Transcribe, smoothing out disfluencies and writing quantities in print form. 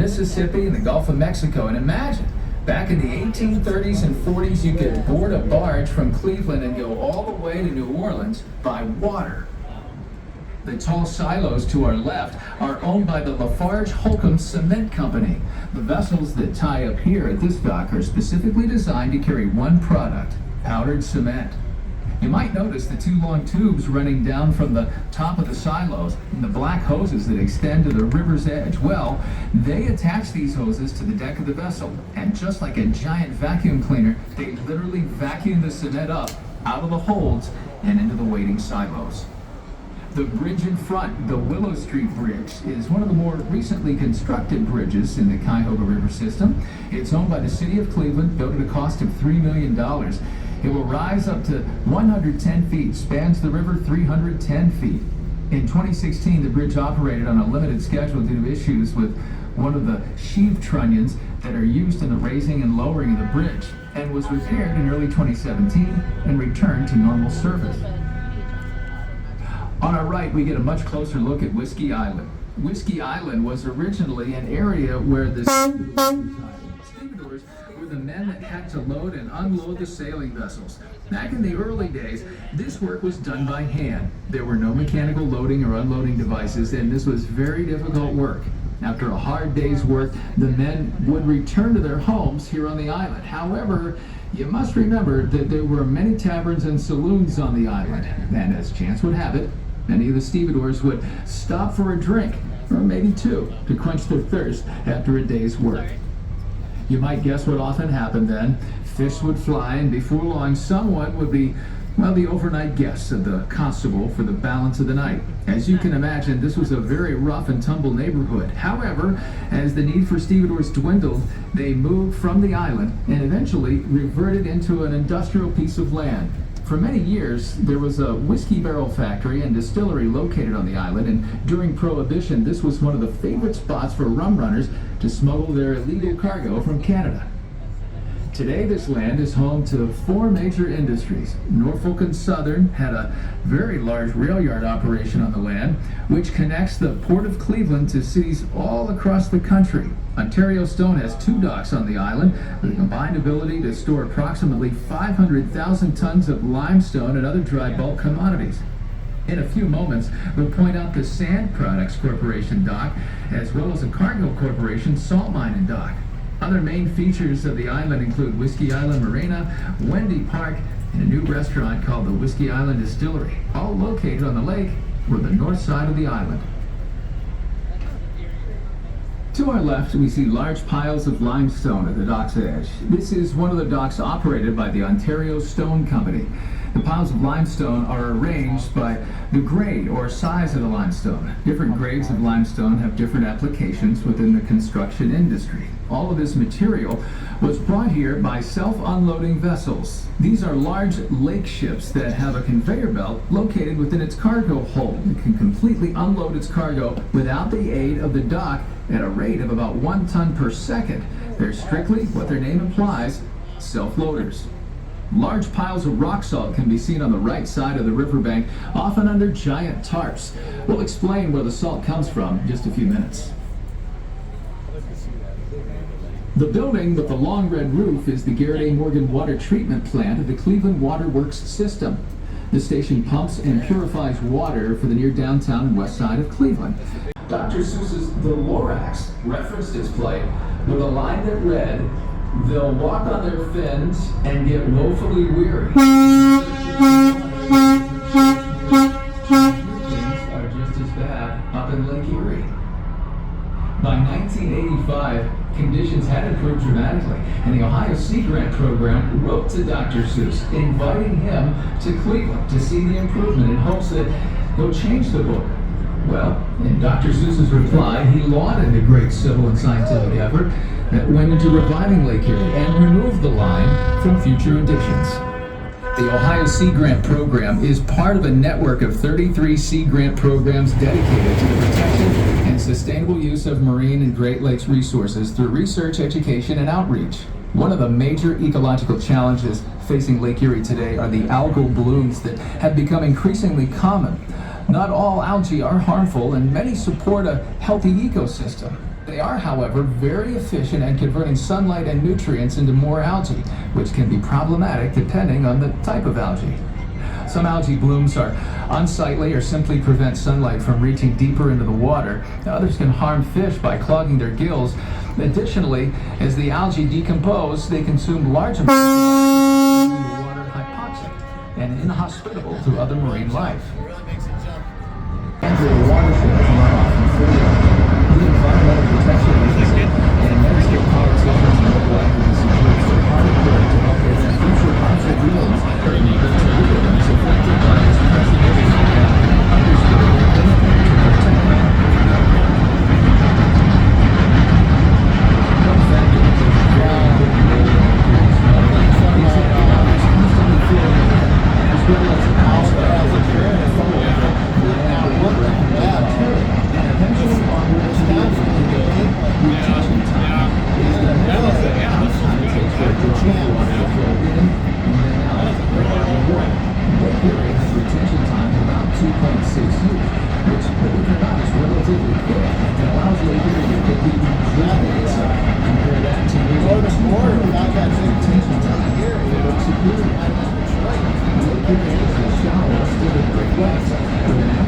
Mississippi and the Gulf of Mexico. And imagine, back in the 1830s and 40s, you could board a barge from Cleveland and go all the way to New Orleans by water. The tall silos to our left are owned by the Lafarge-Holcomb Cement Company. The vessels that tie up here at this dock are specifically designed to carry one product, powdered cement. You might notice the two long tubes running down from the top of the silos and the black hoses that extend to the river's edge. Well, they attach these hoses to the deck of the vessel, and just like a giant vacuum cleaner, they literally vacuum the cement up out of the holds and into the waiting silos. The bridge in front, the Willow Street Bridge, is one of the more recently constructed bridges in the Cuyahoga River system. It's owned by the city of Cleveland, built at a cost of $3 million. It will rise up to 110 feet, spans the river 310 feet. In 2016, the bridge operated on a limited schedule due to issues with one of the sheave trunnions that are used in the raising and lowering of the bridge, and was repaired in early 2017 and returned to normal service. On our right, we get a much closer look at Whiskey Island. Whiskey Island was originally an area where the stevedores were the men that had to load and unload the sailing vessels. Back in the early days, this work was done by hand. There were no mechanical loading or unloading devices, and this was very difficult work. After a hard day's work, the men would return to their homes here on the island. However, you must remember that there were many taverns and saloons on the island, and as chance would have it, many of the stevedores would stop for a drink, or maybe two, to quench their thirst after a day's work. You might guess what often happened then. Fish would fly, and before long, someone would be, the overnight guests of the constable for the balance of the night. As you can imagine, this was a very rough and tumble neighborhood. However, as the need for stevedores dwindled, they moved from the island and eventually reverted into an industrial piece of land. For many years, there was a whiskey barrel factory and distillery located on the island, and during Prohibition, this was one of the favorite spots for rum runners to smuggle their illegal cargo from Canada. Today, this land is home to four major industries. Norfolk and Southern had a very large rail yard operation on the land, which connects the Port of Cleveland to cities all across the country. Ontario Stone has two docks on the island with a combined ability to store approximately 500,000 tons of limestone and other dry bulk commodities. In a few moments, we'll point out the Sand Products Corporation dock, as well as the Cargill Corporation salt mine and dock. Other main features of the island include Whiskey Island Marina, Wendy Park, and a new restaurant called the Whiskey Island Distillery, all located on the lake or the north side of the island. To our left, we see large piles of limestone at the dock's edge. This is one of the docks operated by the Ontario Stone Company. The piles of limestone are arranged by the grade or size of the limestone. Different grades of limestone have different applications within the construction industry. All of this material was brought here by self-unloading vessels. These are large lake ships that have a conveyor belt located within its cargo hold and can completely unload its cargo without the aid of the dock at a rate of about 1 ton per second. They're strictly, what their name implies, self-loaders. Large piles of rock salt can be seen on the right side of the riverbank, often under giant tarps. We'll explain where the salt comes from in just a few minutes. The building with the long red roof is the Garrett A. Morgan Water Treatment Plant of the Cleveland Water Works system. The station pumps and purifies water for the near downtown and west side of Cleveland. Dr. Seuss's The Lorax referenced its plight with a line that read, "They'll walk on their fins and get woefully weary." Things are just as bad up in Lake Erie. By 1985, conditions had improved dramatically, and the Ohio Sea Grant Program wrote to Dr. Seuss, inviting him to Cleveland to see the improvement in hopes that he'll change the book. Well, in Dr. Seuss's reply, he lauded the great civil and scientific effort that went into reviving Lake Erie and removed the line from future editions. The Ohio Sea Grant Program is part of a network of 33 Sea Grant programs dedicated to the protection and sustainable use of marine and Great Lakes resources through research, education, and outreach. One of the major ecological challenges facing Lake Erie today are the algal blooms that have become increasingly common. Not all algae are harmful, and many support a healthy ecosystem. They are, however, very efficient at converting sunlight and nutrients into more algae, which can be problematic depending on the type of algae. Some algae blooms are unsightly or simply prevent sunlight from reaching deeper into the water. Others can harm fish by clogging their gills. Additionally, as the algae decompose, they consume large amounts of oxygen, making the water hypoxic and inhospitable to other marine life. Andrew, the watershed is runoff from the environmental protection agency and many state politicians and local advocacy groups are hard at work to help prevent future harmful blooms in the ecosystems affected by this pressing issue and understood their commitment to protect them. One factor that plays a very important role in Erie's health is that the water is constantly filling in, as well as aspects of the and follow the and eventually onward to the retention time is the method of how time it takes for additional water to flow in and then out around the water. Lake Erie has retention time of about 2.6 years, which, believe it or not, is relatively quick and allows Lake Erie to quickly rejuvenate itself. Compare that to years